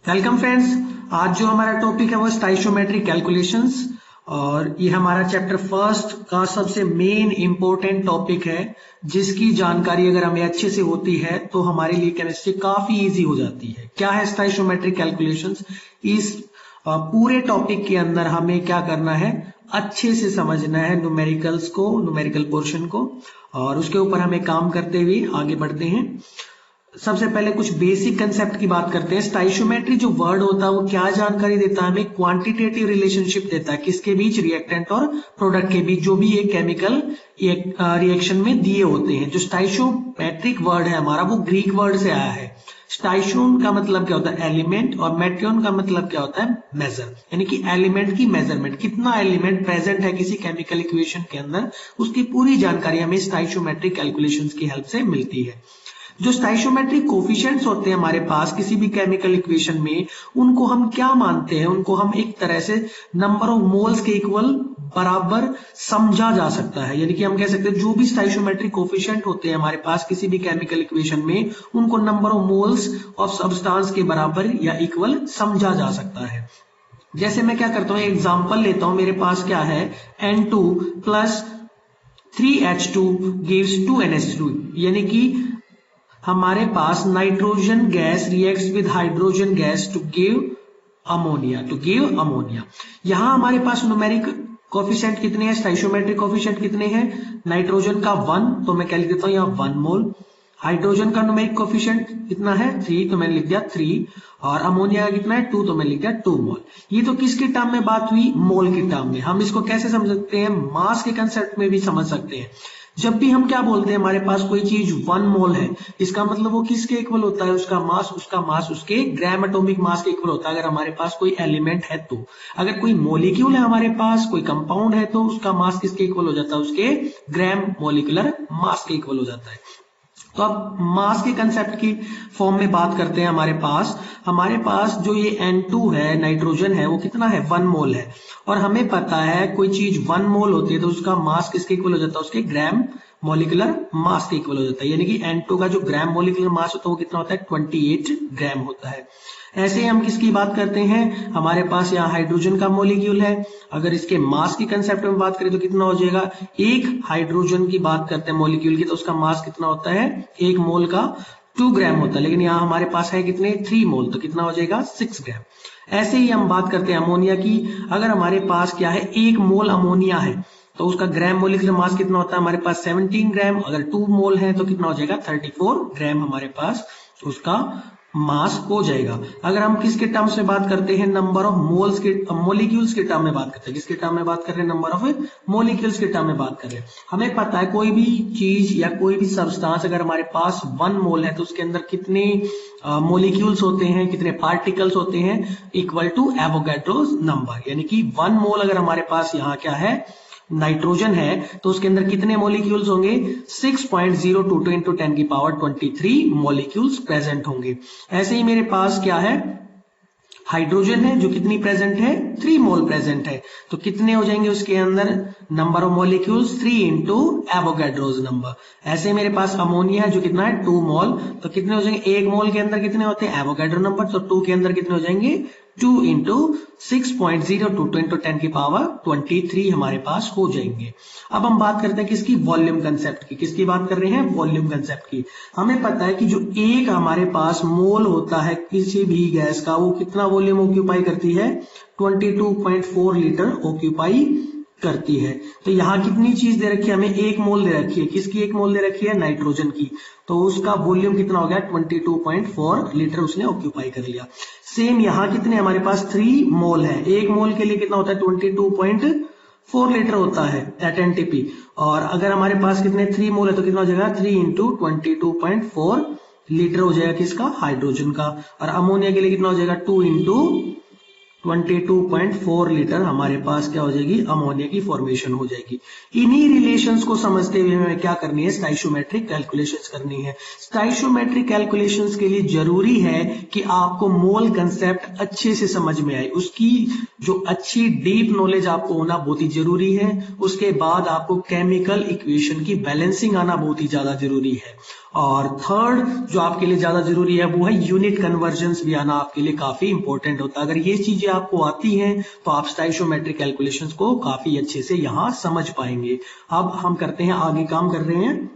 Welcome friends. आज जो हमारा टॉपिक है वो स्टाइशियोमेट्रिक कैलकुलेशंस और ये हमारा चैप्टर फर्स्ट का सबसे मेन इंपॉर्टेंट टॉपिक है, जिसकी जानकारी अगर हमें अच्छे से होती है तो हमारे लिए केमिस्ट्री काफी इजी हो जाती है। क्या है स्टाइशियोमेट्रिक कैलकुलेशंस? इस पूरे टॉपिक के अंदर हमें क्या करना है, अच्छे से समझना है न्यूमेरिकल्स को, न्यूमेरिकल पोर्शन को, और उसके ऊपर हमें काम करते हुए आगे बढ़ते हैं। सबसे पहले कुछ बेसिक कंसेप्ट की बात करते हैं। स्टाइशियोमेट्री जो वर्ड होता है वो क्या जानकारी देता है हमें? क्वांटिटेटिव रिलेशनशिप देता है। किसके बीच? रिएक्टेंट और प्रोडक्ट के बीच, जो भी एक केमिकल रिएक्शन में दिए होते हैं। जो स्टाइशियोमेट्रिक वर्ड है हमारा वो ग्रीक वर्ड से आया है। स्टाइशियन का मतलब क्या होता है? एलिमेंट, और मेट्रियन का मतलब क्या होता है? मेजर, यानी कि एलिमेंट की मेजरमेंट, कितना एलिमेंट प्रेजेंट है किसी केमिकल इक्वेशन के अंदर, उसकी पूरी जानकारी हमें स्टाइशियोमेट्रिक कैलकुलेशंस की हेल्प से मिलती है। जो स्टाइशियोमेट्रिक कोफिशिएंट्स होते हैं हमारे पास किसी भी केमिकल इक्वेशन में, उनको हम क्या मानते हैं? उनको हम एक तरह से नंबर ऑफ मोल्स के इक्वल बराबर समझा जा सकता है। यानी कि हम कह सकते हैं जो भी स्टाइशियोमेट्रिक कोफिशिएंट होते हैं हमारे पास किसी भी केमिकल इक्वेशन में, उनको number of moles of substance के बराबर या इक्वल समझा जा सकता है। जैसे मैं क्या करता हूं, एग्जांपल लेता हूं। मेरे पास क्या है? N2 plus 3H2 gives 2NH2, यानी कि हमारे पास nitrogen gas reacts with hydrogen gas to give ammonia. यहां हमारे पास न्यूमेरिक कोफिशिएंट कितने हैं? स्टाइशियोमेट्रिक कोफिशिएंट कितने हैं? नाइट्रोजन का 1, तो मैं क्या लिख देता हूं यहां 1 मोल। हाइड्रोजन का न्यूमेरिक कोफिशिएंट कितना है? 3, तो मैंने लिख दिया 3। और अमोनिया का कितना है? 2, तो मैंने लिख दिया 2 मोल। ये तो किसके टर्म में बात हुई? मोल के टर्म में। हम इसको कैसे समझ सकते हैं? मास के कंसेप्ट में भी समझ सकते हैं। जब भी हम क्या बोलते हैं, हमारे पास कोई चीज 1 मोल है, इसका मतलब वो किसके इक्वल होता है? उसका मास उसके ग्राम एटॉमिक मास के इक्वल होता है। अगर हमारे पास कोई एलिमेंट है तो, अगर कोई मॉलिक्यूल है हमारे पास, कोई कंपाउंड है, तो उसका मास किसके इक्वल हो जाता है? उसके ग्राम मॉलिक्यूलर मास के इक्वल हो जाता है। तो अब मास के कंसेप्ट की फॉर्म में बात करते हैं। हमारे पास जो ये N2 है, नाइट्रोजन है, वो कितना है? 1 मोल है। और हमें पता है कोई चीज 1 मोल होती है तो उसका मास किसके इक्वल हो जाता है? उसके ग्राम मॉलिक्यूलर मास के इक्वल हो जाता है। यानी कि N2 का जो ग्राम मॉलिक्यूलर मास होता है वो कितना होता है? 28 ग्राम होता है। ऐसे ही हम किसकी बात करते हैं? हमारे पास यहाँ हाइड्रोजन का मॉलिक्यूल है। अगर इसके मास की कंसेप्ट में बात करें तो कितना हो जाएगा? एक हाइड्रोजन की बात करते हैं मॉलिक्यूल की, तो उसका मास कितना होता है? एक मोल का 2 ग्राम होता है। लेकिन यहाँ हमारे पास है कितने? 3 मोल, तो कितना हो जाएगा? 6 ग्राम। ऐसे ही हम बात करते हैं अमोनिया की। अगर हमारे पास क्या है? 1 मोल अमोनिया है तो उसका ग्राम मॉलिक्यूलर मास कितना होता है? हमारे पास 17 ग्राम। अगर 2 मोल है तो कितना हो जाएगा? 34 ग्राम हमारे पास उसका मास हो जाएगा। अगर हम किसके टर्म्स में बात करते हैं? नंबर ऑफ मोल्स के, मॉलिक्यूल्स के टर्म में बात करते हैं। किसके टर्म में बात कर रहे हैं? नंबर ऑफ मॉलिक्यूल्स के टर्म में बात कर रहे हैं। हमें पता है कोई भी चीज या कोई भी सब्सटेंस अगर हमारे पास 1 मोल है तो उसके अंदर कितने मॉलिक्यूल्स होते हैं, कितने पार्टिकल्स होते हैं? Equal to Avogadro's number. यानी कि 1 मोल अगर हमारे पास यहाँ क्या है? नाइट्रोजन है तो उसके अंदर कितने मॉलिक्यूल्स होंगे? 6.022 इंटू 10 की पावर 23 मॉलिक्यूल्स प्रेजेंट होंगे। ऐसे ही मेरे पास क्या है? हाइड्रोजन है जो कितनी प्रेजेंट है? 3 मोल प्रेजेंट है। तो कितने हो जाएंगे उसके अंदर? Number of molecules 3 into Avogadro's number. ऐसे मेरे पास अमोनिया है जो कितना है? 2 मोल, तो कितने हो जाएंगे? 1 मोल के अंदर कितने होते हैं? Avogadro number. तो 2 के अंदर कितने हो जाएंगे? 2 इंटू 6.022 इंटू 10 की पावर 23 हमारे पास हो जाएंगे। अब हम बात करते हैं किसकी? वॉल्यूम कंसेप्ट की। किसकी बात कर रहे हैं? वॉल्यूम कंसेप्ट की। हमें पता है कि जो एक हमारे पास मोल होता है किसी भी गैस का, वो कितना वॉल्यूम ऑक्यूपाई करती है? 22.4 लीटर ऑक्यूपाई करती है। तो यहाँ कितनी चीज दे रखी है हमें? 1 मोल दे रखी है। किसकी 1 मोल दे रखी है? नाइट्रोजन की। तो उसका वॉल्यूम कितना हो गया? 22.4 लीटर उसने ऑक्यूपाई कर लिया। सेम यहाँ कितने हमारे पास? 3 मोल है। 1 मोल के लिए कितना होता है? 22.4 लीटर होता है एट एनटीपी। और अगर हमारे पास कितने? 3 मोल है तो कितना हो जाएगा? 3 इंटू 22.4 लीटर हो जाएगा किसका? हाइड्रोजन का। और अमोनिया के लिए कितना हो जाएगा? 2 इंटू 22.4 लीटर हमारे पास क्या हो जाएगी? अमोनिया की फॉर्मेशन हो जाएगी। इन्हीं रिलेशंस को समझते हुए हमें क्या करनी है? स्टाइशियोमेट्रिक कैलकुलेशंस करनी है। स्टाइशियोमेट्रिक कैलकुलेशंस के लिए जरूरी है कि आपको मोल कंसेप्ट अच्छे से समझ में आए। उसकी जो अच्छी डीप नॉलेज आपको होना बहुत ही जरूरी है। उसके बाद आपको केमिकल इक्वेशन की बैलेंसिंग आना बहुत ही ज्यादा जरूरी है। और थर्ड जो आपके लिए ज्यादा जरूरी है वो है यूनिट कन्वर्जन्स भी आना आपके लिए काफी इंपॉर्टेंट होता है। अगर ये चीजें आपको आती हैं तो आप स्टोइचियोमेट्रिक कैलकुलेशंस को काफी अच्छे से यहां समझ पाएंगे। अब हम करते हैं आगे काम कर रहे हैं।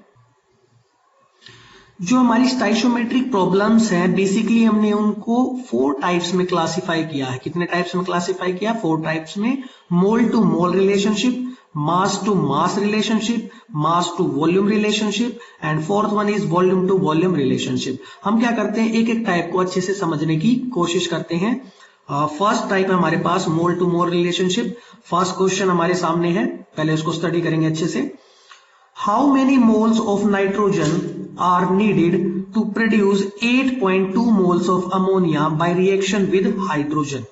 जो हमारी स्टोइचियोमेट्रिक प्रॉब्लम्स हैं बेसिकली हमने उनको 4 टाइप्स में क्लासिफाई किया है। कितने टाइप्स में क्लासिफाई किया? 4 टाइप्स में। Mole to mole relationship, mass to mass relationship, mass to volume relationship and fourth one is volume to volume relationship. हम क्या करते हैं, एक एक टाइप को अच्छे से समझने की कोशिश करते हैं। फर्स्ट टाइप है हमारे पास mole to mole relationship. First question हमारे सामने है, पहले उसको स्टडी करेंगे अच्छे से। How many moles of nitrogen are needed to produce 8.2 moles of ammonia by reaction with hydrogen।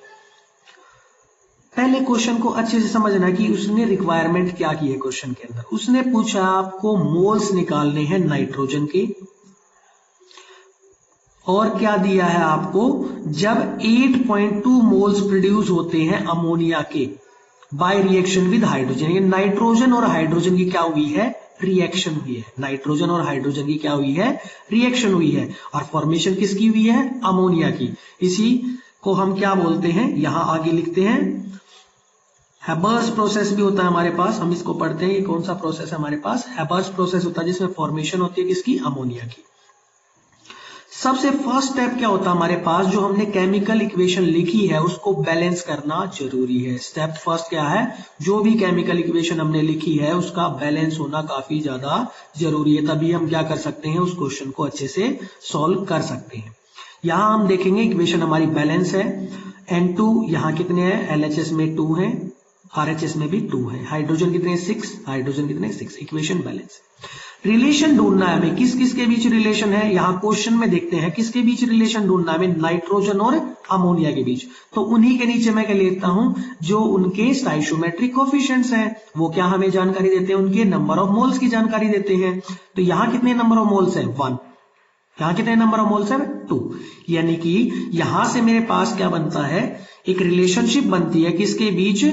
पहले क्वेश्चन को अच्छे से समझना कि उसने रिक्वायरमेंट क्या की है। क्वेश्चन के अंदर उसने पूछा आपको मोल्स निकालने हैं नाइट्रोजन के, और क्या दिया है आपको, जब 8.2 मोल्स प्रोड्यूस होते हैं अमोनिया के बाय रिएक्शन विद हाइड्रोजन। ये नाइट्रोजन और हाइड्रोजन की क्या हुई है, रिएक्शन हुई है। नाइट्रोजन और हाइड्रोजन की क्या हुई है, रिएक्शन हुई है। और फॉर्मेशन किसकी हुई है, अमोनिया की। इसी को हम क्या बोलते हैं, यहां आगे लिखते हैं हैबर्स प्रोसेस भी होता है हमारे पास। हम इसको पढ़ते हैं, ये कौन सा प्रोसेस है हमारे पास, हैबर्स प्रोसेस होता है, जिसमें फॉर्मेशन होती है किसकी, अमोनिया की। सबसे फर्स्ट स्टेप क्या होता है हमारे पास, जो हमने केमिकल इक्वेशन लिखी है उसको बैलेंस करना जरूरी है। स्टेप फर्स्ट क्या है, जो भी केमिकल इक्वेशन हमने लिखी है उसका बैलेंस होना काफी ज्यादा जरूरी है, तभी हम क्या कर सकते हैं, उस क्वेश्चन को अच्छे से सॉल्व कर सकते हैं। यहां हम देखेंगे इक्वेशन हमारी बैलेंस है। N2 यहां कितने हैं, LHS में 2 है, RHS में भी 2 है, हाइड्रोजन कितने 6, हाइड्रोजन कितने 6। Equation balance. रिलेशन ढूंढना है हमें, किस किस के बीच रिलेशन है, यहां क्वेश्चन में देखते हैं किसके बीच रिलेशन ढूंढना है हमें, नाइट्रोजन और अमोनिया के बीच। तो उन्हीं के नीचे मैं क्या लेता हूं, जो उनके स्टोइचियोमेट्रिक कोएफिशिएंट्स हैं वो क्या हमें जानकारी देते हैं, उनके नंबर ऑफ मोल्स की जानकारी देते हैं। तो यहां कितने नंबर ऑफ मोल्स है, 1। यहां कितने नंबर ऑफ मोल्स है, 2। यानी कि यहां से मेरे पास क्या बनता है, एक रिलेशनशिप बनती है किसके बीच,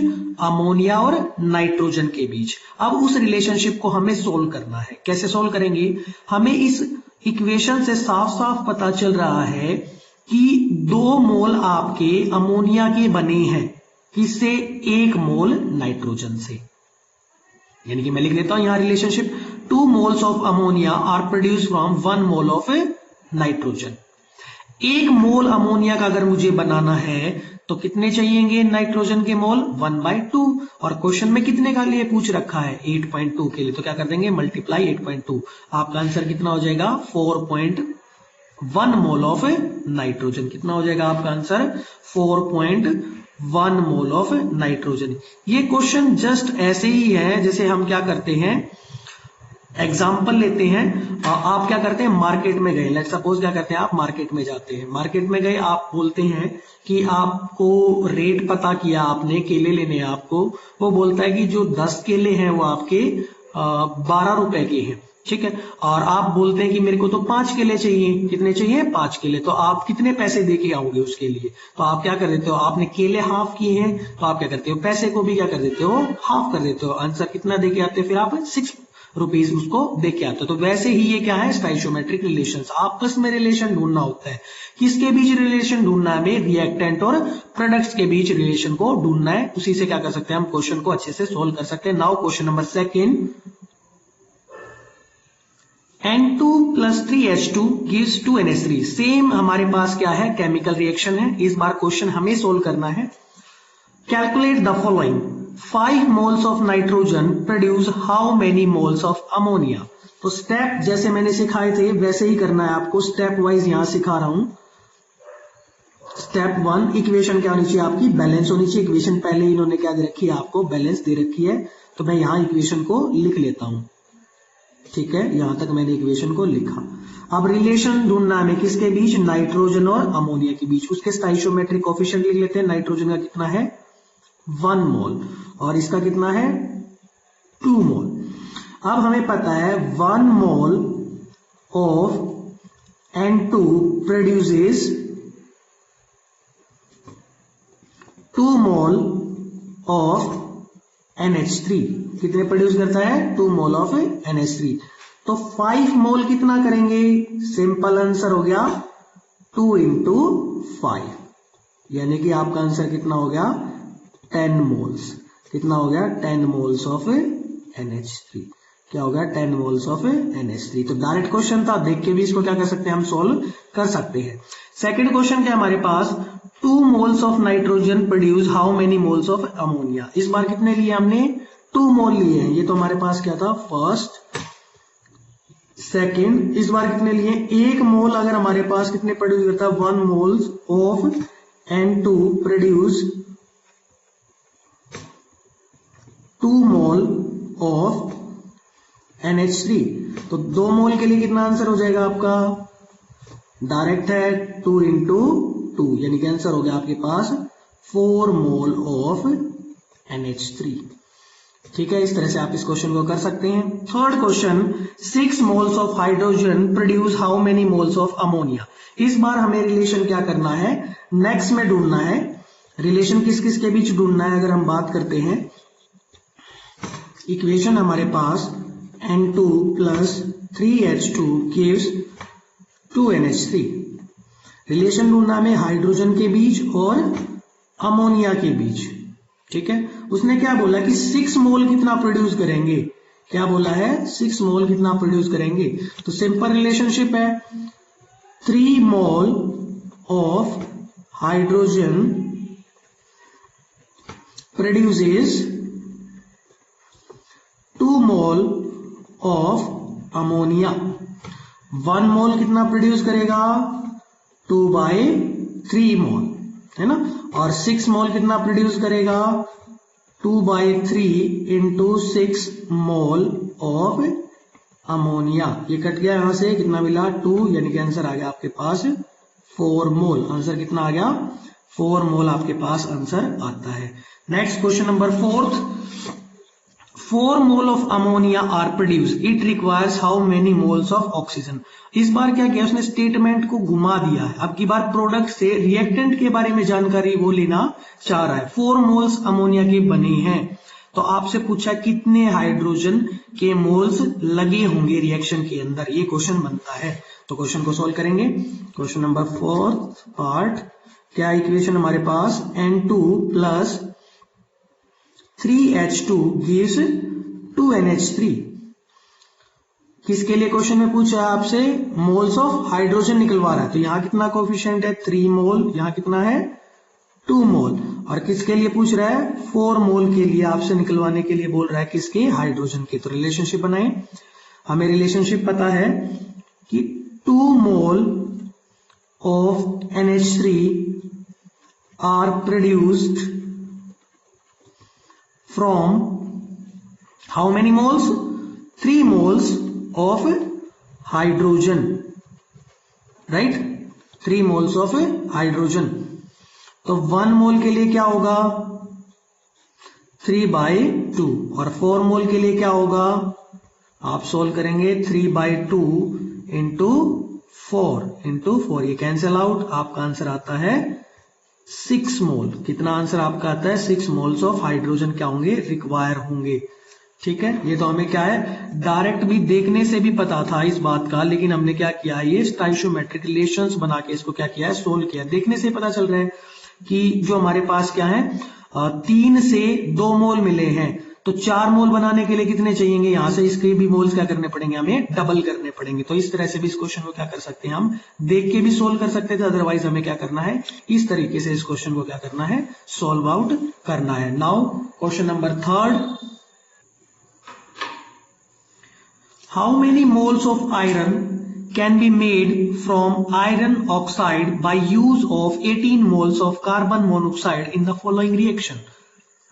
अमोनिया और नाइट्रोजन के बीच। अब उस रिलेशनशिप को हमें सोल्व करना है। कैसे सोल्व करेंगे, हमें इस इक्वेशन से साफ साफ पता चल रहा है कि 2 मोल आपके अमोनिया के बने हैं, किससे, 1 मोल नाइट्रोजन से। यानी कि मैं लिख देता हूं यहां relationship, 2 moles of ammonia are produced from 1 mole of nitrogen. 1 mole ammonia का अगर मुझे बनाना है तो कितने चाहिएंगे नाइट्रोजन के मोल, 1/2। और क्वेश्चन में कितने का लिए पूछ रखा है, 8.2 के लिए, तो क्या कर देंगे, मल्टीप्लाई 8.2। आपका आंसर कितना हो जाएगा, 4.1 मोल ऑफ नाइट्रोजन। कितना हो जाएगा आपका आंसर, 4.1 मोल ऑफ नाइट्रोजन। ये क्वेश्चन जस्ट ऐसे ही है जैसे हम क्या करते हैं, एग्जाम्पल लेते हैं। आप क्या करते हैं, मार्केट में गए, लेट्स सपोज क्या करते हैं, आप मार्केट में जाते हैं, मार्केट में गए, आप बोलते हैं कि आपको रेट पता किया आपने, केले लेने हैं आपको, वो बोलता है कि जो 10 केले हैं वो आपके 12 रुपए के हैं, ठीक है। और आप बोलते हैं कि मेरे को तो 5 केले चाहिए, कितने चाहिए, 5 केले। तो आप कितने पैसे दे के आओगे उसके लिए, तो आप क्या कर देते हो, आपने केले हाफ किए हैं तो आप क्या करते हो, पैसे को भी क्या कर देते हो, हाफ कर देते हो। आंसर कितना दे के आते हो, फिर आप 6 रुपीज उसको दे के आते हो। तो वैसे ही ये क्या है, स्टोइचियोमेट्रिक रिलेशंस, आपस में रिलेशन ढूंढना होता है। किसके बीच रिलेशन ढूंढना है हमें, रिएक्टेंट और प्रोडक्ट्स के बीच रिलेशन को ढूंढना है। उसी से क्या कर सकते हैं, हम क्वेश्चन को अच्छे से सोल्व कर सकते हैं। Now question number second, N2 + 3H2 gives 2NH3। Same हमारे पास क्या है, केमिकल रिएक्शन है। इस बार क्वेश्चन हमें सोल्व करना है। Calculate the following, 5 moles of nitrogen produce how many moles of ammonia। तो स्टेप जैसे मैंने सिखाए थे वैसे ही करना है आपको, स्टेप वाइज यहां सिखा रहा हूं। स्टेप 1, इक्वेशन क्या होनी चाहिए आपकी, बैलेंस होनी चाहिए। इक्वेशन पहले इन्होंने क्या दे रखी है आपको, बैलेंस दे रखी है। तो मैं यहां इक्वेशन को लिख लेता हूं, ठीक है, यहां तक मैंने इक्वेशन को लिखा। अब रिलेशन ढूंढना है किसके बीच, नाइट्रोजन और अमोनिया के बीच। उसके स्टोइचियोमेट्रिक कोएफिशिएंट लिख लेते हैं। नाइट्रोजन का कितना है, 1 मोल, और इसका कितना है, 2 मोल। अब हमें पता है 1 mole of N2 produces 2 mole of NH3। कितने प्रोड्यूस करता है, 2 मोल ऑफ NH3। तो 5 मोल कितना करेंगे? सिंपल आंसर हो गया 2 into 5, यानी कि आपका आंसर कितना हो गया? 10 मोल्स। कितना हो गया? 10 मोल्स ऑफ NH3। क्या होगा? 10 मोल्स ऑफ NH3। तो डायरेक्ट क्वेश्चन था, देख के भी इसको क्या कर सकते हैं, हम सोल्व कर सकते हैं। सेकंड क्वेश्चन क्या हमारे पास? 2 moles of nitrogen produce how many moles of ammonia. इस बार कितने लिए हमने? 2 मोल लिए हैं। ये तो हमारे पास क्या था? First second. इस बार कितने लिए? 1 मोल अगर हमारे पास कितने प्रोड्यूस करता है? 1 moles of N2 produce 2 mole of NH3। तो 2 मोल के लिए कितना आंसर हो जाएगा आपका? डायरेक्ट है 2 into 2, यानी कि आंसर हो गया आपके पास 4 मोल ऑफ NH3। ठीक है, इस तरह से आप इस क्वेश्चन को कर सकते हैं। Third question, 6 moles of hydrogen produce how many moles of ammonia. इस बार हमें रिलेशन क्या करना है? नेक्स्ट में ढूंढना है। रिलेशन किस किस के बीच ढूंढना है? अगर हम बात करते हैं, इक्वेशन हमारे पास N2 plus 3H2 gives 2NH3। Relation ढूंढना हमें हाइड्रोजन के बीच और अमोनिया के बीच। ठीक है, उसने क्या बोला कि 6 मोल कितना प्रोड्यूस करेंगे? क्या बोला है? 6 मोल कितना प्रोड्यूस करेंगे? तो सिंपल रिलेशनशिप है, 3 mole of hydrogen produces 2 mole of ammonia. 1 मोल कितना प्रोड्यूस करेगा? 2/3 मोल, है ना। और 6 मोल कितना प्रोड्यूस करेगा? 2/3 into 6 मोल ऑफ अमोनिया। ये कट गया यहां से, कितना मिला? 2, यानी कि आंसर आ गया आपके पास 4 मोल। आंसर कितना आ गया? 4 मोल आपके पास आंसर आता है। Next question number 4th, 4 mole of ammonia are produce, it requires how many moles of oxygen. इस बार क्या किया उसने? स्टेटमेंट को घुमा दिया है। अब की बार प्रोडक्ट से रिएक्टेंट के बारे में जानकारी वो लेना चाह रहा है। 4 मोल्स अमोनिया के बने हैं, तो आपसे पूछा कितने हाइड्रोजन के मोल्स लगे होंगे रिएक्शन के अंदर, ये क्वेश्चन बनता है। तो क्वेश्चन को सोल्व करेंगे। क्वेश्चन नंबर 4th पार्ट, क्या इक्वेशन हमारे पास? N2 plus 3H2 gives 2NH3। किसके लिए क्वेश्चन में पूछा है आपसे? मोल्स ऑफ हाइड्रोजन निकलवा रहा है। तो यहां कितना कोफिशिएंट है? 3 मोल। यहां कितना है? 2 मोल। और किसके लिए पूछ रहा है? 4 मोल के लिए आपसे निकलवाने के लिए बोल रहा है। किसके? हाइड्रोजन के। तो रिलेशनशिप बनाए। हमें रिलेशनशिप पता है कि 2 mole of NH3 are produced from how many moles? 3 moles of hydrogen, right? 3 moles of hydrogen। तो 1 मोल के लिए क्या होगा? 3/2। और 4 मोल के लिए क्या होगा? आप सोल्व करेंगे 3/2 into 4 ये कैंसिल आउट, आपका आंसर आता है 6 मोल। कितना आंसर आपका आता है? 6 मोल्स ऑफ हाइड्रोजन क्या होंगे? रिक्वायर होंगे। ठीक है, ये तो हमें क्या है, डायरेक्ट भी देखने से भी पता था इस बात का, लेकिन हमने क्या किया, ये स्टाइशियोमेट्रिक रिलेशंस बना के इसको क्या किया है, सोल्व किया। देखने से पता चल रहा है कि जो हमारे पास क्या है, 3 से 2 मोल मिले हैं, तो 4 मोल बनाने के लिए कितने चाहिए, यहां से इसके भी मोल्स क्या करने पड़ेंगे, हमें डबल करने पड़ेंगे। तो इस तरह से भी इस क्वेश्चन को क्या कर सकते हैं, हम देख के भी सोल्व कर सकते थे, अदरवाइज हमें क्या करना है, इस तरीके से इस क्वेश्चन को क्या करना है, सोल्व आउट करना है। Now question number 3, how many moles of iron can be made from iron oxide by use of 18 moles of carbon monoxide in the following reaction।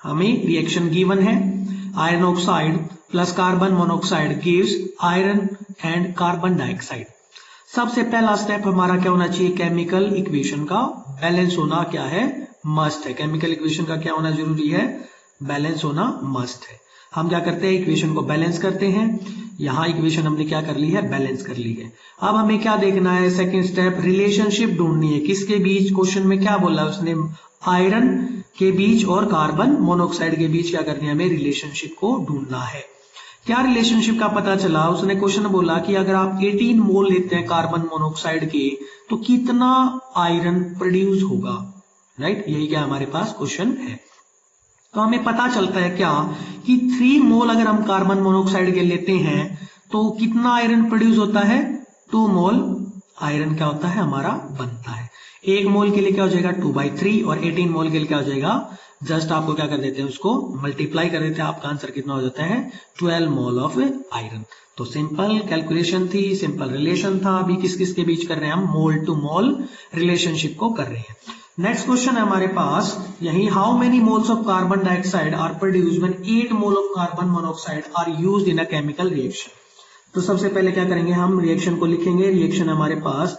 हमें रिएक्शन गिवन है, iron oxide plus carbon monoxide gives iron and carbon dioxide. सबसे पहला step हमारा क्या होना चाहिए, chemical equation का balance होना क्या है, मस्ट है। केमिकल इक्वेशन का क्या होना जरूरी है, बैलेंस होना मस्ट है। हम क्या करते हैं, इक्वेशन को बैलेंस करते हैं। यहां इक्वेशन हमने क्या कर ली है, बैलेंस कर ली है। अब हमें क्या देखना है, सेकंड स्टेप, रिलेशनशिप ढूंढनी है। किसके बीच, क्वेश्चन में क्या बोला उसने, आयरन के बीच और कार्बन मोनोऑक्साइड के बीच क्या करनी है, हमें रिलेशनशिप को ढूंढना है। क्या रिलेशनशिप का पता चला, उसने क्वेश्चन बोला कि अगर आप 18 मोल लेते हैं कार्बन मोनोऑक्साइड के तो कितना आयरन प्रोड्यूस होगा, राइट। यही क्या हमारे पास क्वेश्चन है। तो हमें पता चलता है क्या कि 3 मोल अगर हम कार्बन मोनोऑक्साइड के लेते हैं तो कितना आयरन प्रोड्यूस होता है, 2 मोल आयरन क्या होता है हमारा बनता है। 1 मोल के लिए क्या हो जाएगा 2/3 और 18 मोल के लिए क्या हो जाएगा, जस्ट आपको क्या कर देते हैं उसको मल्टीप्लाई कर देते हैं, आपका आंसर कितना हो जाता है 12 मोल ऑफ आयरन। तो सिंपल कैलकुलेशन थी, सिंपल रिलेशन था। अभी किस किस के बीच कर रहे हैं हम, मोल टू मोल रिलेशनशिप को कर रहे हैं। नेक्स्ट क्वेश्चन है हमारे पास यही, how many moles of carbon dioxide are produced when 8 mole of carbon monoxide are used in a chemical reaction. तो सबसे पहले क्या करेंगे, हम रिएक्शन को लिखेंगे। रिएक्शन हमारे पास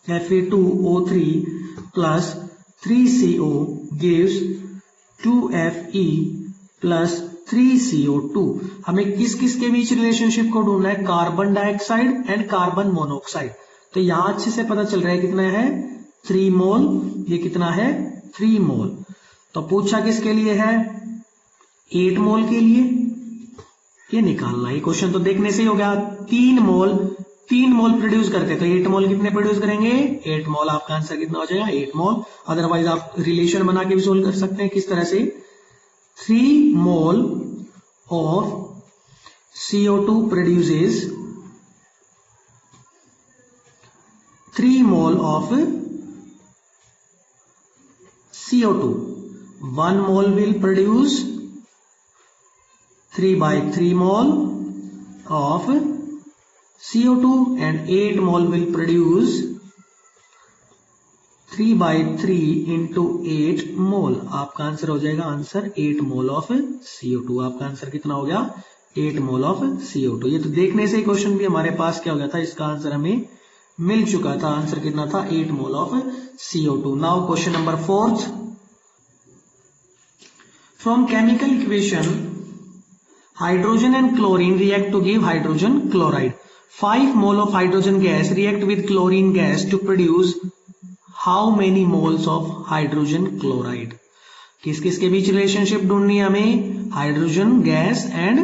Fe2O3 plus 3CO gives 2Fe plus 3CO2। हमें किस किस के बीच रिलेशनशिप को ढूंढना है, carbon dioxide and carbon monoxide. तो यहां अच्छे से पता चल रहा है कितना है 3 मोल, ये कितना है 3 मोल। तो पूछा किसके लिए है, 8 मोल के लिए, ये निकालना है। क्वेश्चन तो देखने से ही हो गया, 3 मोल प्रोड्यूस करते हैं तो 8 मोल कितने प्रोड्यूस करेंगे, 8 मोल। आपका आंसर कितना हो जाएगा 8 मोल। अदरवाइज आप रिलेशन बना के भी सोल्व कर सकते हैं, किस तरह से, 3 mole of CO2 produces 3 mole of CO2, 1 mole will produce 3/3 mole of CO2 and 8 mole will produce 3/3 into 8 mole। आपका आंसर हो जाएगा आंसर 8 mole of CO2। आपका आंसर कितना हो गया 8 mole of CO2। ये तो देखने से ही क्वेश्चन भी हमारे पास क्या हो गया था, इसका आंसर हमें मिल चुका था। आंसर कितना था 8 mole of CO2। Now question number 4th, from chemical equation hydrogen and chlorine react to give hydrogen chloride. 5 mole of hydrogen gas react with chlorine gas to produce how many moles of hydrogen chloride। किस किस के बीच relationship ढूंढनी है हमें, hydrogen gas and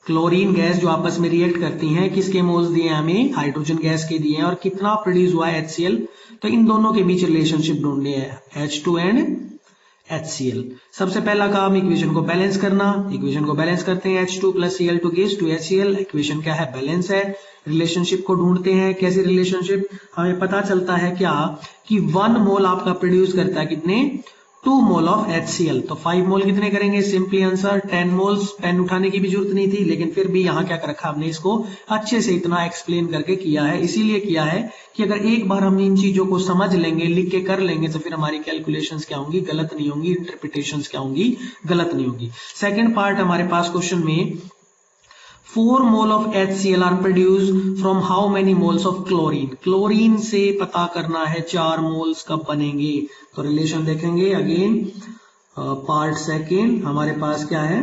chlorine gas जो आपस में react करती हैं। किसके मोल्स दिए हैं हमें, हाइड्रोजन गैस के दिए हैं, और कितना प्रोड्यूस हुआ है HCl। तो इन दोनों के बीच रिलेशनशिप ढूंढनी है, H2 एंड HCl। सबसे पहला काम इक्वेशन को बैलेंस करना। इक्वेशन को बैलेंस करते हैं, H2 plus Cl2 gives 2HCl। Equation क्या है, बैलेंस है। रिलेशनशिप को ढूंढते हैं, कैसे रिलेशनशिप, हमें पता चलता है क्या कि 1 मोल आपका प्रोड्यूस करता है कितने, 2 मोल ऑफ HCl। तो 5 मोल कितने करेंगे, सिंपली आंसर 10 मोल्स। पेन उठाने की भी जरूरत नहीं थी, लेकिन फिर भी यहाँ क्या कर रखा हमने, इसको अच्छे से इतना एक्सप्लेन करके किया है। इसीलिए किया है कि अगर एक बार हम इन चीजों को समझ लेंगे, लिख के कर लेंगे, तो फिर हमारी कैलकुलेशंस क्या होंगी, गलत नहीं होंगी, इंटरप्रिटेशंस क्या होंगी, गलत नहीं होंगी। सेकंड पार्ट हमारे पास क्वेश्चन में, 4 mole of HCl are produce from how many moles of chlorine. Chlorine से पता करना है 4 मोल्स कब बनेंगे। तो रिलेशन देखेंगे अगेन, पार्ट सेकेंड हमारे पास क्या है,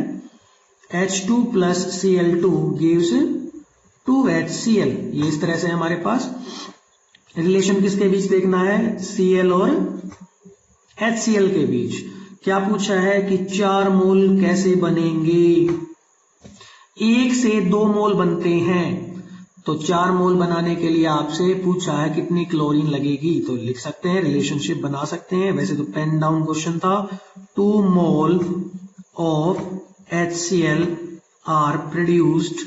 H2 plus Cl2 gives 2HCl। ये इस तरह से हमारे पास रिलेशन किसके बीच देखना है, Cl और HCl के बीच। क्या पूछा है कि 4 मोल कैसे बनेंगे, 1 से 2 मोल बनते हैं। तो 4 मोल बनाने के लिए आपसे पूछा है कितनी क्लोरीन लगेगी, तो लिख सकते हैं, रिलेशनशिप बना सकते हैं। वैसे तो पेन डाउन क्वेश्चन था, 2 mole of HCl are produced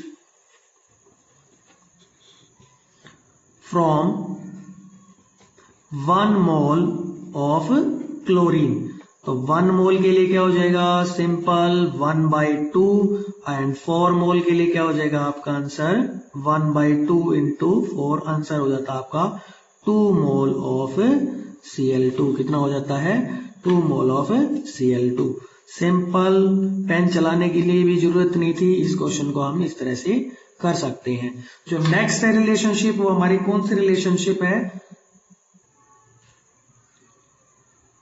from 1 mole of chlorine. तो 1 मोल के लिए क्या हो जाएगा, सिंपल 1/2, एंड 4 मोल के लिए क्या हो जाएगा आपका आंसर 1/2 into 4। आंसर हो जाता है आपका 2 मोल ऑफ Cl2। कितना हो जाता है 2 mole of Cl2। Simple, pen चलाने के लिए भी जरूरत नहीं थी, इस क्वेश्चन को हम इस तरह से कर सकते हैं। जो नेक्स्ट है रिलेशनशिप, वो हमारी कौन सी रिलेशनशिप है,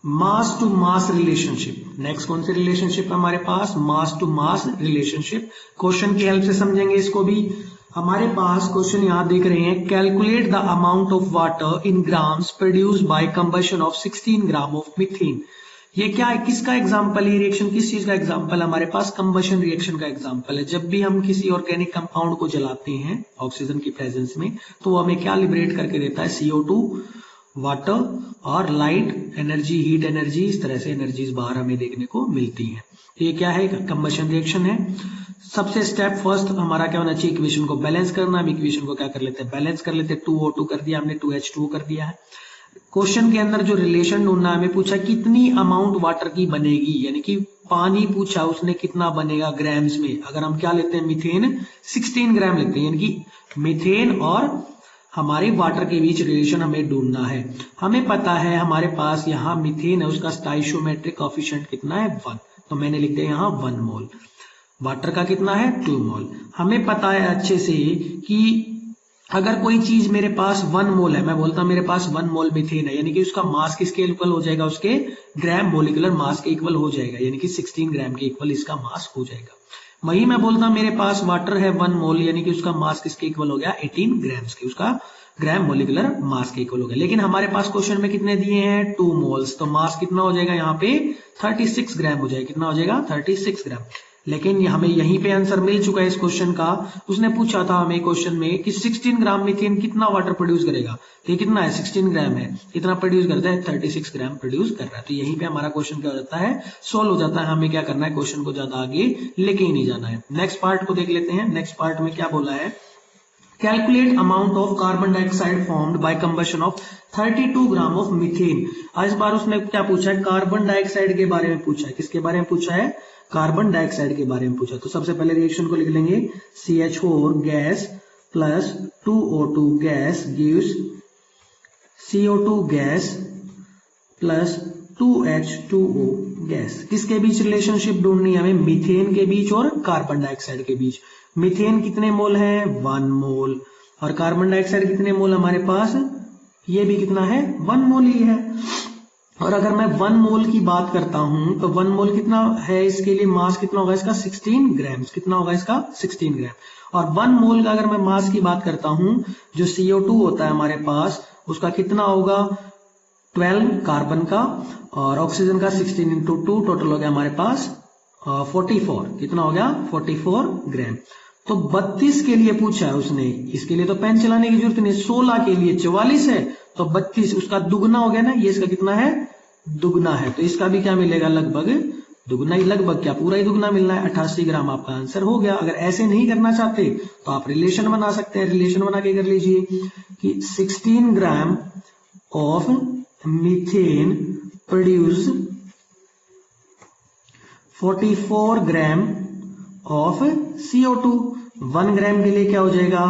मास टू मास रिलेशनशिप। नेक्स्ट कौन सी रिलेशनशिप है हमारे पास, मास टू मास रिलेशनशिप। क्वेश्चन की हेल्प से समझेंगे इसको भी। हमारे पास क्वेश्चन यहां देख रहे हैं, calculate the amount of water in grams produced by combustion of 16 gram of methane. ये क्या है, किसका एग्जाम्पल, ये रिएक्शन किस चीज का एग्जाम्पल है, हमारे पास कंबशन रिएक्शन का एग्जाम्पल है। जब भी हम किसी ऑर्गेनिक कंपाउंड को जलाते हैं ऑक्सीजन की प्रेजेंस में, तो वो हमें क्या लिबरेट करके देता है, CO2, वाटर और लाइट एनर्जी, हीट एनर्जी, इस तरह से एनर्जीज बाहर हमें देखने को मिलती हैं। ये क्या है, कंबशन रिएक्शन है। सबसे स्टेप फर्स्ट हमारा क्या होना चाहिए, इक्वेशन को बैलेंस करना। हम इक्वेशन को क्या कर लेते हैं, बैलेंस कर लेते हैं। 2O2 कर दिया हमने, 2H2O कर दिया है। क्वेश्चन के अंदर जो रिलेशन ढूंढना, हमें पूछा कितनी अमाउंट वाटर की बनेगी, यानी कि पानी पूछा उसने कितना बनेगा ग्राम्स में। अगर हम क्या लेते हैं, मीथेन 16 ग्राम लेते हैं, यानी कि मीथेन और हमारे वाटर के बीच रिलेशन हमें ढूंढना है। हमें पता है हमारे पास यहाँ मीथेन है, उसका स्टाइशियोमेट्रिक कोएफिशिएंट कितना है, 1, तो मैंने लिख दिया यहाँ 1 मोल। वाटर का कितना है, 2 मोल। हमें पता है अच्छे से कि अगर कोई चीज मेरे पास 1 मोल है, मैं बोलता मेरे पास 1 मोल मीथेन है, यानी कि उसका मास किसके इक्वल हो जाएगा, उसके ग्राम मोलिकुलर मास के इक्वल हो जाएगा, यानी कि 16 ग्राम के इक्वल इसका मास हो जाएगा। वही मैं बोलता मेरे पास वाटर है 1 मोल, यानी कि उसका मास किसके इक्वल हो गया, 18 ग्राम्स के, उसका ग्राम मोलिकुलर मास के इक्वल हो गया। लेकिन हमारे पास क्वेश्चन में कितने दिए हैं, 2 मोल्स, तो मास कितना हो जाएगा यहाँ पे 36 ग्राम हो जाएगा। कितना हो जाएगा, 36 ग्राम। लेकिन हमें यहीं पे आंसर मिल चुका है इस क्वेश्चन का। उसने पूछा था हमें क्वेश्चन में कि 16 ग्राम मीथेन कितना वाटर प्रोड्यूस करेगा, तो ये कितना है, 16 ग्राम है, कितना प्रोड्यूस करता है, 36 ग्राम प्रोड्यूस कर रहा है। तो यहीं पे हमारा क्वेश्चन क्या हो जाता है, सोल्व हो जाता है। हमें क्या करना है, क्वेश्चन को ज्यादा आगे लेके ही नहीं जाना है। नेक्स्ट पार्ट को देख लेते हैं। नेक्स्ट पार्ट में क्या बोला है, calculate amount of carbon dioxide formed by combustion of 32 gram of methane. इस बार उसने क्या पूछा है, कार्बन डाइऑक्साइड के बारे में पूछा है। किसके बारे में पूछा है, कार्बन डाइऑक्साइड के बारे में पूछा। तो सबसे पहले रिएक्शन को लिख लेंगे, CH4 gas plus 2O2 gas gives CO2 gas plus 2H2O gas. किसके बीच रिलेशनशिप ढूंढनी है हमें, मीथेन के बीच और कार्बन डाइऑक्साइड के बीच। मीथेन कितने मोल है, 1 मोल, और कार्बन डाइऑक्साइड कितने मोल हमारे पास, ये भी कितना है, 1 मोल ही है। और अगर मैं 1 मोल की बात करता हूं तो 1 मोल कितना है, इसके लिए मास कितना होगा इसका, 16 ग्राम। कितना होगा इसका, 16 ग्राम। और 1 मोल का अगर मैं मास की बात करता हूं, जो CO2 होता है हमारे पास, उसका कितना होगा, 12 कार्बन का, और ऑक्सीजन का 16 इंटू 2, टोटल हो गया हमारे पास 44। कितना हो गया, 44 ग्राम। तो 32 के लिए पूछा है उसने, इसके लिए तो पेन चलाने की जरूरत नहीं। 16 के लिए 44 है, तो 32 उसका दुगना हो गया ना, ये इसका कितना है, दुगना है। तो इसका भी क्या मिलेगा, लगभग दुगना ही, लगभग क्या पूरा ही दुगना मिलना है, 88 ग्राम आपका आंसर हो गया। अगर ऐसे नहीं करना चाहते तो आप रिलेशन बना सकते हैं। रिलेशन बना के कर लीजिए कि 16 gram of methane produce 44 gram of CO2। 1 gram के लिए क्या हो जाएगा,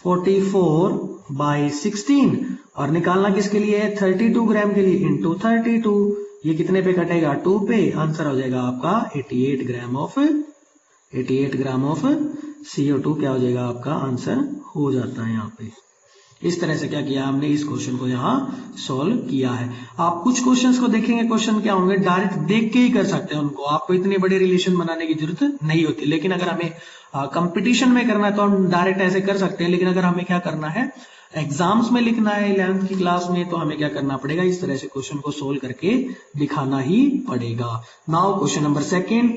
44 बाई 16, और निकालना किसके लिए है, 32 ग्राम के लिए, इंटू 32। ये कितने पे कटेगा, 2 पे। आंसर हो जाएगा आपका 88 ग्राम ऑफ CO2 क्या हो जाएगा आपका, आंसर हो जाता है यहाँ पे। इस तरह से क्या किया हमने, इस क्वेश्चन को यहाँ सॉल्व किया है। आप कुछ क्वेश्चंस को देखेंगे, क्वेश्चन क्या होंगे, डायरेक्ट देख के ही कर सकते हैं उनको, आपको इतने बड़े रिलेशन बनाने की जरूरत नहीं होती। लेकिन अगर हमें कंपटीशन में करना है तो हम डायरेक्ट ऐसे कर सकते हैं। लेकिन अगर हमें क्या करना है, एग्जाम्स में लिखना है 11th की क्लास में, तो हमें क्या करना पड़ेगा, इस तरह से क्वेश्चन को सोल्व करके दिखाना ही पड़ेगा। Now question number 2,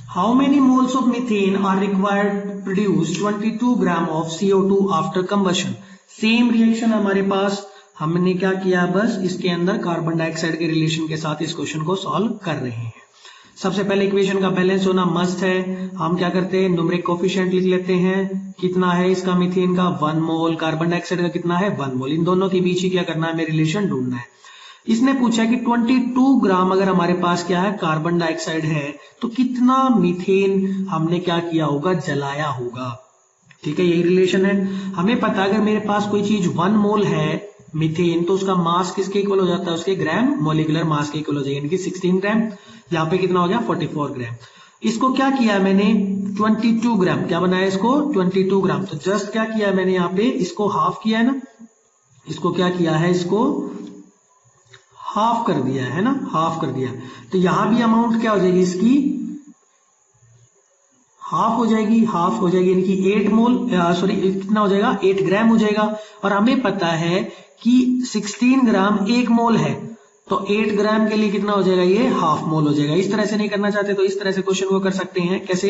how many moles of methane are required to produce 22 gram of CO2 after combustion. Same reaction हमारे पास, हमने क्या किया, बस इसके अंदर कार्बन डाइऑक्साइड के रिलेशन के साथ इस क्वेश्चन को सॉल्व कर रहे हैं। सबसे पहले इक्वेशन का बैलेंस होना मस्ट है। हम क्या करते हैं, न्यूमेरिक कोएफिशिएंट लिख लेते हैं। कितना है इसका, मीथेन का 1 मोल, कार्बन डाइऑक्साइड का कितना है, 1 मोल। इन दोनों के बीच ही क्या करना है, हमें रिलेशन ढूंढना है। इसने पूछा कि 22 ग्राम अगर हमारे पास क्या है, कार्बन डाइऑक्साइड है, तो कितना मीथेन हमने क्या किया होगा, जलाया होगा। ठीक है, यही रिलेशन है। हमें पता है अगर मेरे पास कोई चीज 1 मोल है मीथेन, तो उसका मास किसके इक्वल हो जाता है, उसके ग्राम मोलिकुलर मास के इक्वल हो जाएगा, यानी कि 16 ग्राम। यहाँ पे कितना हो गया, 44 ग्राम। इसको क्या किया मैंने, 22 ग्राम, क्या बनाया इसको, 22 ग्राम। तो जस्ट क्या किया मैंने, यहाँ पे इसको हाफ किया है ना, इसको क्या किया है, इसको हाफ कर दिया है ना, हाफ कर दिया। तो यहां भी अमाउंट क्या हो जाएगी इसकी, हाफ हो जाएगी, हाफ हो जाएगी, यानी कि 8 मोल, सॉरी कितना हो जाएगा, 8 ग्राम हो जाएगा। और हमें पता है कि 16 ग्राम 1 मोल है, तो 8 ग्राम के लिए कितना हो जाएगा, ये हाफ मोल हो जाएगा। इस तरह से नहीं करना चाहते तो इस तरह से क्वेश्चन को कर सकते हैं। कैसे,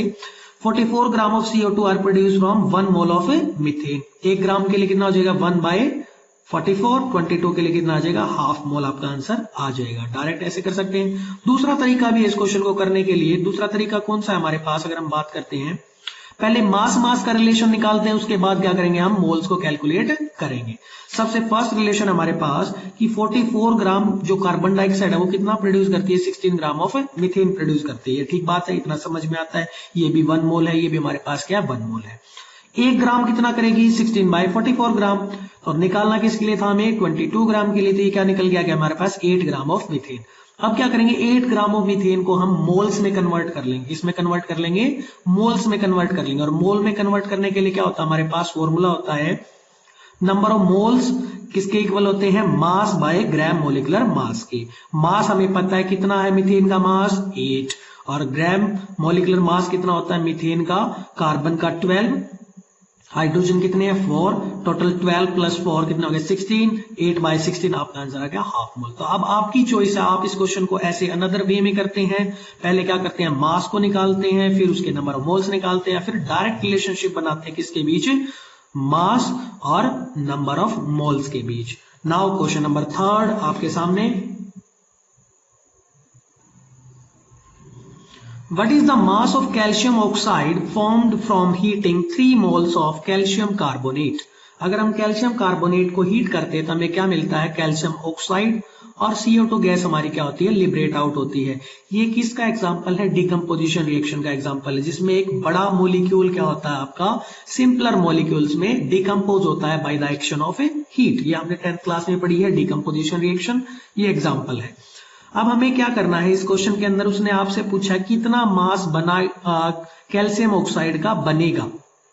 44 gram of CO2 are produce from 1 mole of methane. 1 gram के लिए कितना हो जाएगा, 1/44। 22 के लिए कितना आ जाएगा, हाफ मोल आपका आंसर आ जाएगा। डायरेक्ट ऐसे कर सकते हैं। दूसरा तरीका भी है इस क्वेश्चन को करने के लिए। दूसरा तरीका कौन सा है हमारे पास, अगर हम बात करते हैं, पहले मास का रिलेशन निकालते हैं, उसके बाद क्या करेंगे, हम मोल्स को कैलकुलेट करेंगे। सबसे फर्स्ट रिलेशन हमारे पास कि 44 ग्राम जो कार्बन डाइऑक्साइड है वो कितना प्रोड्यूस करती है, 16 ग्राम ऑफ मीथेन प्रोड्यूस करती है। ठीक बात है, इतना समझ में आता है। ये भी 1 मोल है, ये भी हमारे पास क्या है, 1 मोल है। 1 ग्राम कितना करेगी, 16/44 ग्राम। और निकालना किसके लिए था हमें, 22 ग्राम के लिए। तो ये क्या निकल गया हमारे पास, 8 ग्राम ऑफ मीथेन। अब क्या करेंगे, 8 ग्राम ऑफ मीथेन को हम मोल्स में कन्वर्ट कर लेंगे। इसमें कन्वर्ट कर लेंगे, मोल्स में कन्वर्ट कर लेंगे। और मोल में कन्वर्ट करने के लिए क्या होता है, हमारे पास फॉर्मूला होता है, नंबर ऑफ मोल्स किसके इक्वल होते हैं, mass by gram molecular mass के। मास हमें पता है कितना है मीथेन का मास, 8, और ग्राम मोलिकुलर मास कितना होता है मीथेन का, कार्बन का 12, हाइड्रोजन कितने हैं, 4, टोटल 12 प्लस 4 कितना हो गया, 16, 8/16 आपका आंसर आ गया हाफ मोल। तो अब आपकी चॉइस है, आप इस क्वेश्चन को ऐसे अनदर वे में करते हैं। पहले क्या करते हैं, मास को निकालते हैं, फिर उसके नंबर ऑफ मोल्स निकालते हैं, फिर डायरेक्ट रिलेशनशिप बनाते हैं किसके बीच, मास और नंबर ऑफ मोल्स के बीच। नाउ क्वेश्चन नंबर 3 आपके सामने, What is the mass of calcium oxide formed from heating 3 moles of calcium carbonate? अगर हम कैल्शियम कार्बोनेट को हीट करते हैं तो हमें क्या मिलता है, कैल्शियम ऑक्साइड, और CO2 गैस हमारी क्या होती है, लिबरेट आउट होती है। ये किसका एग्जांपल है, डिकम्पोजिशन रिएक्शन का एग्जांपल है, जिसमें एक बड़ा मोलिक्यूल क्या होता है आपका, सिंपलर मोलिक्यूल्स में डिकम्पोज होता है by the action of A heat. ये हमने 10th क्लास में पढ़ी है, डिकम्पोजिशन रिएक्शन, ये एग्जाम्पल है। अब हमें क्या करना है, इस क्वेश्चन के अंदर उसने आपसे पूछा कितना मास बना कैल्शियम ऑक्साइड का बनेगा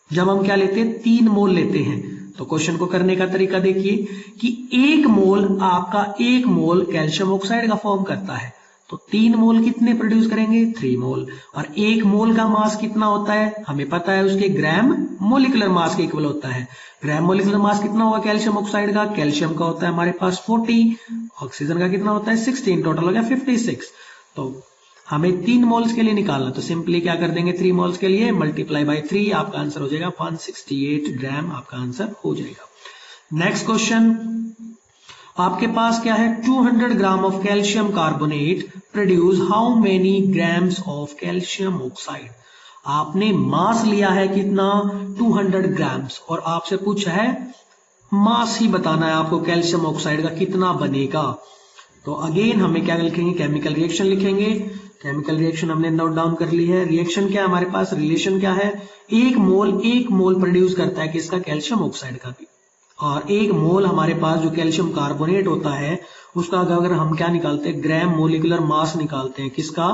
जब हम क्या लेते हैं, 3 मोल लेते हैं। तो क्वेश्चन को करने का तरीका देखिए कि 1 मोल आपका 1 मोल कैल्शियम ऑक्साइड का फॉर्म करता है, तो 3 मोल कितने प्रोड्यूस करेंगे, 3 मोल। और 1 मोल का मास कितना होता है, हमें पता है उसके ग्राम मोलिकुलर मास के इक्वल होता है। ग्राम मोलिकुलर मास कितना होगा कैल्शियम ऑक्साइड का, कैल्शियम का होता है हमारे पास 40, ऑक्सीजन का कितना होता है 16, टोटल हो गया 56। तो हमें 3 मोल्स के लिए निकालना, तो सिंपली क्या कर देंगे, 3 मोल्स के लिए मल्टीप्लाई बाय 3, आपका आंसर हो जाएगा 168 ग्राम, आपका आंसर हो जाएगा। नेक्स्ट क्वेश्चन आपके पास क्या है, 200 gram of calcium carbonate produce how many grams of calcium oxide. आपने मास लिया है कितना, 200 ग्राम्स, और आपसे पूछा है मास ही बताना है आपको कैल्शियम ऑक्साइड का कितना बनेगा। तो अगेन हमें क्या लिखेंगे, केमिकल रिएक्शन लिखेंगे। केमिकल रिएक्शन हमने नोट डाउन कर ली है। रिएक्शन क्या है हमारे पास, रिलेशन क्या है, 1 मोल प्रोड्यूस करता है किसका, कैल्शियम ऑक्साइड का भी। और 1 मोल हमारे पास जो कैल्शियम कार्बोनेट होता है उसका अगर हम क्या निकालते हैं, ग्राम मोलिकुलर मास निकालते हैं किसका,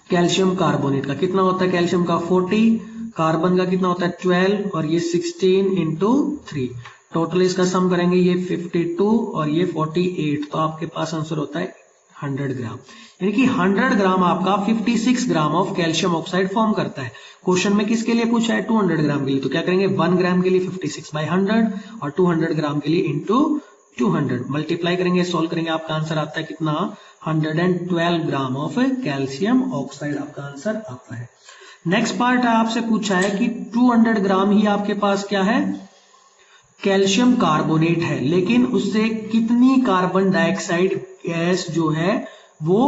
कैल्शियम कार्बोनेट का। कितना होता है कैल्शियम का 40, कार्बन का कितना होता है 12, और ये 16 इंटू 3, टोटल इसका सम करेंगे ये 52 और ये 48, तो आपके पास आंसर होता है 100 ग्राम। यानी कि 100 ग्राम आपका 56 gram of calcium oxide form करता है। क्वेश्चन में किसके लिए पूछा है, 200 ग्राम के लिए, तो क्या करेंगे 1 ग्राम के लिए 56/100 और 200 ग्राम के लिए इंटू 200 मल्टीप्लाई करेंगे, सोल्व करेंगे, आपका आंसर आता है कितना, 112 ग्राम ऑफ कैल्शियम ऑक्साइड आपका आंसर आता है। नेक्स्ट पार्ट आपसे पूछा है कि 200 ग्राम ही आपके पास क्या है, कैल्शियम कार्बोनेट है, लेकिन उससे कितनी कार्बन डाइऑक्साइड गैस जो है वो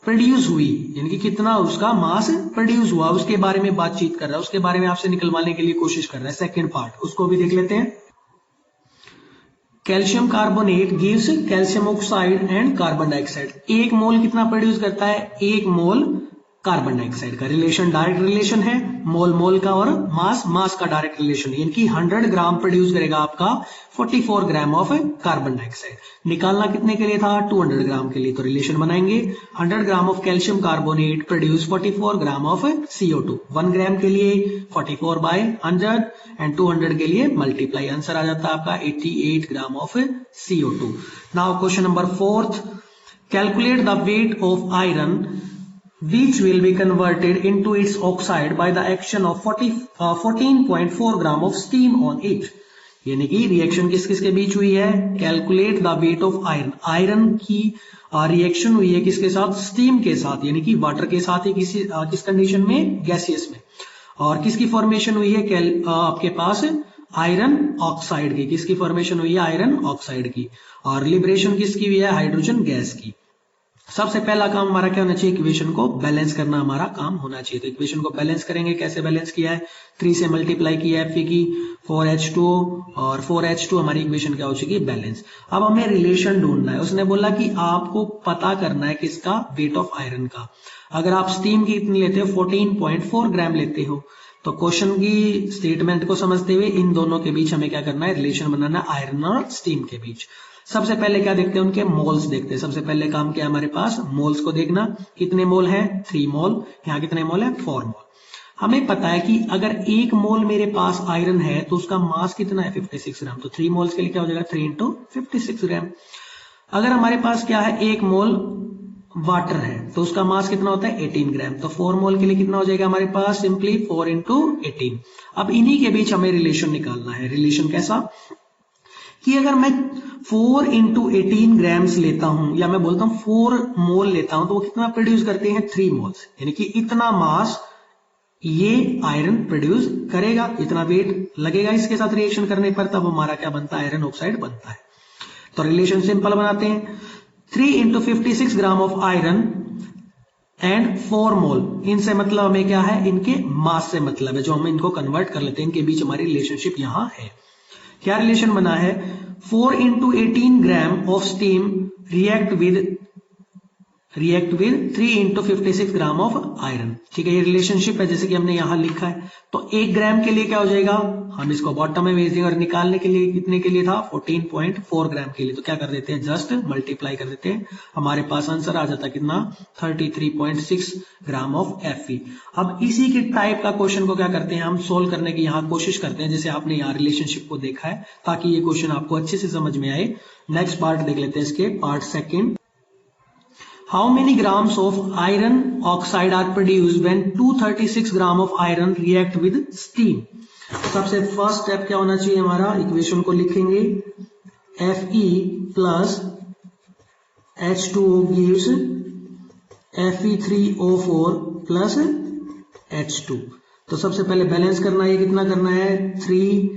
प्रोड्यूस हुई, यानी कि कितना उसका मास प्रोड्यूस हुआ, उसके बारे में बातचीत कर रहा है, उसके बारे में आपसे निकलवाने के लिए कोशिश कर रहा है। सेकेंड पार्ट उसको भी देख लेते हैं। Calcium carbonate gives calcium oxide and carbon dioxide. 1 मोल कितना प्रोड्यूस करता है, 1 मोल कार्बन डाइऑक्साइड का। रिलेशन डायरेक्ट रिलेशन है, मोल का और मास का डायरेक्ट रिलेशन, यानी कि 100 ग्राम प्रोड्यूस करेगा आपका 44 ग्राम ऑफ कार्बन डाइऑक्साइड। निकालना कितने के लिए था, 200 ग्राम के लिए, तो रिलेशन बनाएंगे 100 gram of calcium carbonate produce 44 gram of CO2। 1 gram के लिए 44/100 एंड 200 के लिए मल्टीप्लाई, आंसर आ जाता है आपका 88 ग्राम of CO2। Now question number 4, calculate the weight of iron which will be converted into its oxide by the action of 14.4 gram of steam on it। यानी कि reaction किस किस के बीच हुई है, calculate the weight of iron, iron की reaction हुई है किसके साथ, स्टीम के साथ, यानी कि वाटर के साथ ही किस कंडीशन में, गैसियस में। और किसकी फॉर्मेशन हुई है, आपके पास आयरन ऑक्साइड की, किसकी फॉर्मेशन हुई है, आयरन ऑक्साइड की। और लिबरेशन किसकी हुई है, हाइड्रोजन गैस की। सबसे पहला काम हमारा क्या होना चाहिए, इक्वेशन को बैलेंस करना हमारा काम होना चाहिए। तो इक्वेशन को बैलेंस करेंगे, कैसे बैलेंस किया है, 3 से मल्टीप्लाई किया है Fe की 4H2 और 4H2 हमारी इक्वेशन क्या हो चुकी है, बैलेंस। अब हमें रिलेशन ढूंढना है, उसने बोला कि आपको पता करना है किसका, वेट ऑफ आयरन का। अगर आप स्टीम की इतनी लेते हो 14.4 ग्राम लेते हो, तो क्वेश्चन की स्टेटमेंट को समझते हुए इन दोनों के बीच हमें क्या करना है, रिलेशन बनाना है आयरन और स्टीम के बीच। सबसे पहले क्या देखते हैं, उनके मोल्स देखते हैं। सबसे पहले काम क्या है हमारे पास, मोल्स को देखना, कितने मोल है, 3 मोल। यहाँ कितने मोल है, 4 मोल। हमें पता है कि अगर 1 मोल मेरे पास आयरन है तो उसका मास कितना है, 56 ग्राम। तो 3 मोल्स के लिए क्या हो जाएगा, 3 इंटू 56 ग्राम। अगर हमारे पास क्या है, 1 मोल वाटर है तो उसका मास कितना होता है, 18 ग्राम। तो 4 मोल के लिए कितना हो जाएगा हमारे पास, सिंपली 4 इंटू 18। अब इन्हीं के बीच हमें रिलेशन निकालना है। रिलेशन कैसा कि अगर मैं 4 इंटू 18 ग्राम्स लेता हूं, या मैं बोलता हूं 4 मोल लेता हूं, तो वो कितना प्रोड्यूस करते हैं, 3 मोल्स। यानी कि इतना मास ये आयरन प्रोड्यूस करेगा, इतना वेट लगेगा इसके साथ रिएक्शन करने पर, तब हमारा क्या बनता है, आयरन ऑक्साइड बनता है। तो रिलेशन सिंपल बनाते हैं, 3 into 56 gram of iron and 4 मोल, इनसे मतलब हमें क्या है, इनके मास से मतलब है, जो हम इनको कन्वर्ट कर लेते हैं, इनके बीच हमारी रिलेशनशिप यहां है। क्या रिलेशन बना है, 4 into 18 gram of steam react with 3 into 56 gram of iron. ठीक है, ये रिलेशनशिप है जैसे कि हमने यहां लिखा है। तो 1 ग्राम के लिए क्या हो जाएगा, हम इसको बॉटम में भेज देंगे, और निकालने के लिए कितने के लिए था, 14.4 ग्राम के लिए। तो क्या कर देते हैं, जस्ट मल्टीप्लाई कर देते हैं, हमारे पास आंसर आ जाता कितना, 33.6 ग्राम ऑफ Fe। अब इसी के टाइप का क्वेश्चन को क्या करते हैं, हम सोल्व करने की यहाँ कोशिश करते हैं, जैसे आपने यहाँ रिलेशनशिप को देखा है, ताकि ये क्वेश्चन आपको अच्छे से समझ में आए। नेक्स्ट पार्ट देख लेते हैं इसके, part second. How many grams of iron oxide are produced when 236 gram of iron react with steam? सबसे फर्स्ट स्टेप क्या होना चाहिए हमारा, इक्वेशन को लिखेंगे, Fe plus H2O gives Fe3O4 plus H2। तो सबसे पहले बैलेंस करना है, ये कितना करना है, 3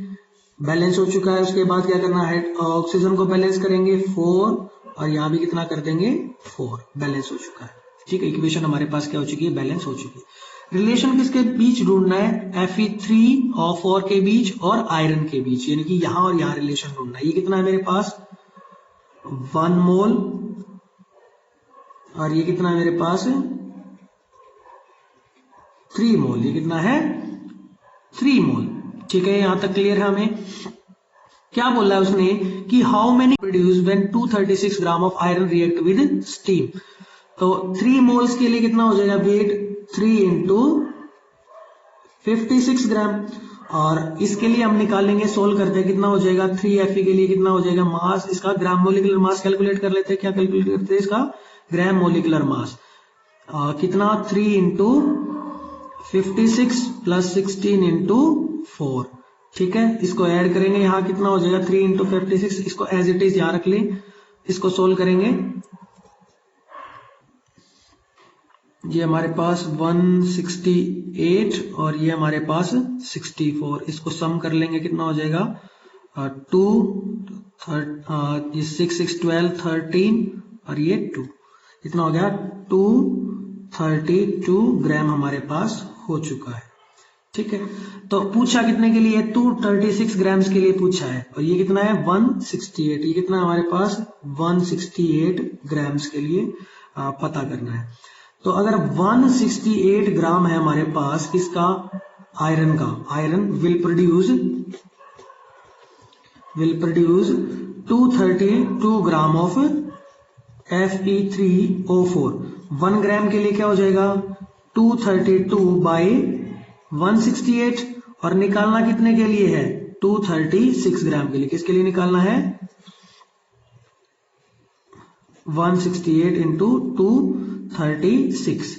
बैलेंस हो चुका है। उसके बाद क्या करना है, ऑक्सीजन को बैलेंस करेंगे 4, और यहां भी कितना कर देंगे, 4, बैलेंस हो चुका है। ठीक है, इक्वेशन हमारे पास क्या हो चुकी है, बैलेंस हो चुकी है। रिलेशन किसके बीच ढूंढना है, Fe3O4 के बीच और आयरन के बीच, यानी कि यहां और यहां रिलेशन ढूंढना है। ये कितना है मेरे पास, 1 मोल, और ये कितना है मेरे पास, 3 मोल। ये कितना है, 3 मोल। ठीक है, यहां तक क्लियर है हमें। क्या बोला है उसने कि how many produce when 236 gram of iron react with steam. तो 3 मोल्स के लिए कितना हो जाएगा वेट, 3 इंटू 56 ग्राम। और इसके लिए हम निकालेंगे, सोल्व करते हैं, कितना हो जाएगा, 3Fe के लिए कितना हो जाएगा मास, इसका ग्राम मोलिकुलर मास कैलकुलेट कर लेते हैं। क्या कैलकुलेट करते हैं, इसका ग्राम मोलिकुलर मास। कितना, 3 इंटू 56 प्लस 16 इंटू 4। ठीक है, इसको ऐड करेंगे, यहां कितना हो जाएगा, 3 इंटू 56, इसको एज इट इज यहां रख लें, इसको सोल्व करेंगे। ये हमारे पास 168 और ये हमारे पास 64, इसको सम कर लेंगे, कितना हो जाएगा, 2 6 6 12 13 और ये 2, कितना हो गया, 232 ग्राम हमारे पास हो चुका है। ठीक है, तो पूछा कितने के लिए, 236 ग्राम्स के लिए पूछा है, और ये कितना है, 168। ये कितना है हमारे पास, 168 ग्राम्स के लिए पता करना है। तो अगर 168 ग्राम है हमारे पास किसका, आयरन का, iron will produce 232 gram of Fe3O4। 1 gram के लिए क्या हो जाएगा, 232 बाई 168, और निकालना कितने के लिए है, 236 ग्राम के लिए। किसके लिए निकालना है, 168 इंटू 236।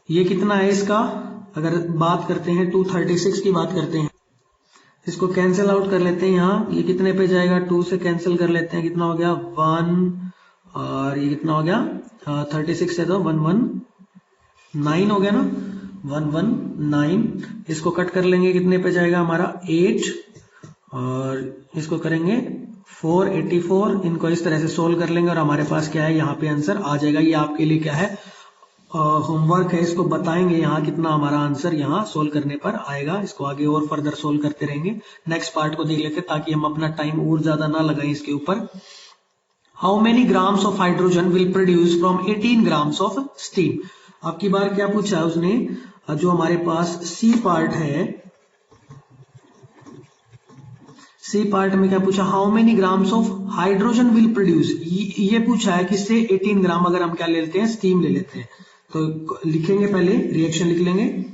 ये कितना है इसका, अगर बात करते हैं 236 की बात करते हैं, इसको कैंसिल आउट कर लेते हैं। यहाँ ये कितने पे जाएगा, 2 से कैंसिल कर लेते हैं, कितना हो गया 1, और ये कितना हो गया 36 है तो 119 हो गया ना, 119। इसको कट कर लेंगे, कितने पे जाएगा हमारा 8, और इसको करेंगे 484। इनको इस तरह से सोल्व कर लेंगे और हमारे पास क्या है यहाँ पे आंसर आ जाएगा। ये आपके लिए क्या है होमवर्क है, इसको बताएंगे यहाँ कितना हमारा आंसर यहाँ सोल्व करने पर आएगा। इसको आगे और फर्दर सोल्व करते रहेंगे। नेक्स्ट पार्ट को देख लेते ताकि हम अपना टाइम और ज्यादा ना लगाएं इसके ऊपर। How many grams of hydrogen will produce from 18 grams of steam. आपकी बार क्या पूछा है उसने, जो हमारे पास सी पार्ट है, सी पार्ट में क्या पूछा, how many grams of hydrogen will produce. ये पूछा है किससे, 18 ग्राम अगर हम क्या ले लेते हैं, स्टीम ले लेते हैं। तो लिखेंगे, पहले रिएक्शन लिख लेंगे,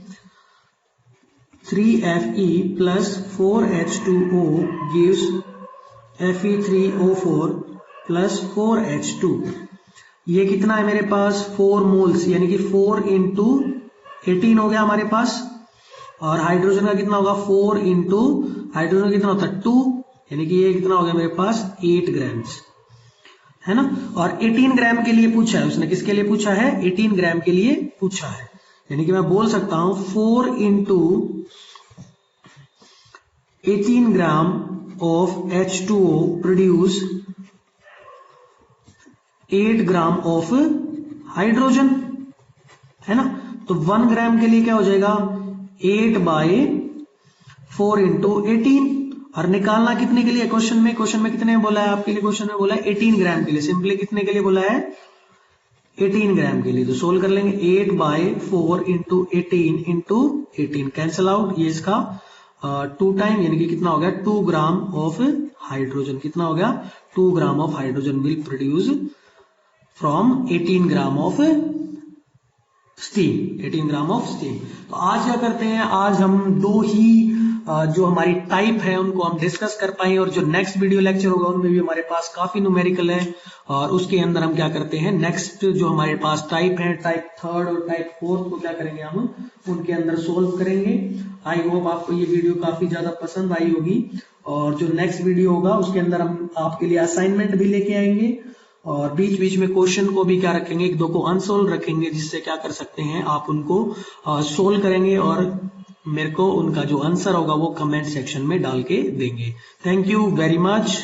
3Fe plus 4H2O gives Fe3O4 plus 4H2। ये कितना है मेरे पास 4 मोल्स, यानी कि 4 इंटू 18 हो गया हमारे पास। और हाइड्रोजन का कितना होगा 4 इंटू हाइड्रोजन कितना होता है 2, यानी कि ये कितना हो गया मेरे पास 8 ग्राम्स, है ना। और 18 ग्राम के लिए पूछा है उसने, किसके लिए पूछा है, 18 ग्राम के लिए पूछा है। यानी कि मैं बोल सकता हूं 4 into 18 gram of H2O produce 8 gram of hydrogen, है ना। तो 1 ग्राम के लिए क्या हो जाएगा 8/4 इंटू 18। और निकालना कितने के लिए, क्वेश्चन में कितने बोला है आपके लिए, क्वेश्चन में बोला है 18 ग्राम के लिए। सिंपली कितने के लिए बोला है 18 ग्राम के लिए। तो सोल्व कर लेंगे 8/4 इंटू 18 कैंसिल आउट, ये इसका 2 टाइम, यानी कि कितना हो गया 2 ग्राम ऑफ हाइड्रोजन। कितना हो गया 2 gram of hydrogen will produce from 18 gram of steam, 18 gram of steam. तो आज क्या करते हैं, आज हम 2 ही जो हमारी टाइप है उनको हम डिस्कस कर पाए, और जो नेक्स्ट वीडियो लेक्चर होगा उनमें भी हमारे पास काफी न्यूमेरिकल है, और उसके अंदर हम क्या करते हैं नेक्स्ट जो हमारे पास टाइप है, टाइप 3 और टाइप 4 को क्या करेंगे हम उनके अंदर सोल्व करेंगे। आई होप आपको ये वीडियो काफी ज्यादा पसंद आई होगी, और जो नेक्स्ट वीडियो होगा उसके अंदर हम आपके लिए असाइनमेंट भी लेके आएंगे, और बीच बीच में क्वेश्चन को भी क्या रखेंगे, 1-2 को अनसोल्व रखेंगे, जिससे क्या कर सकते हैं आप उनको सोल्व करेंगे, और मेरे को उनका जो आंसर होगा वो कमेंट सेक्शन में डाल के देंगे। Thank you very much.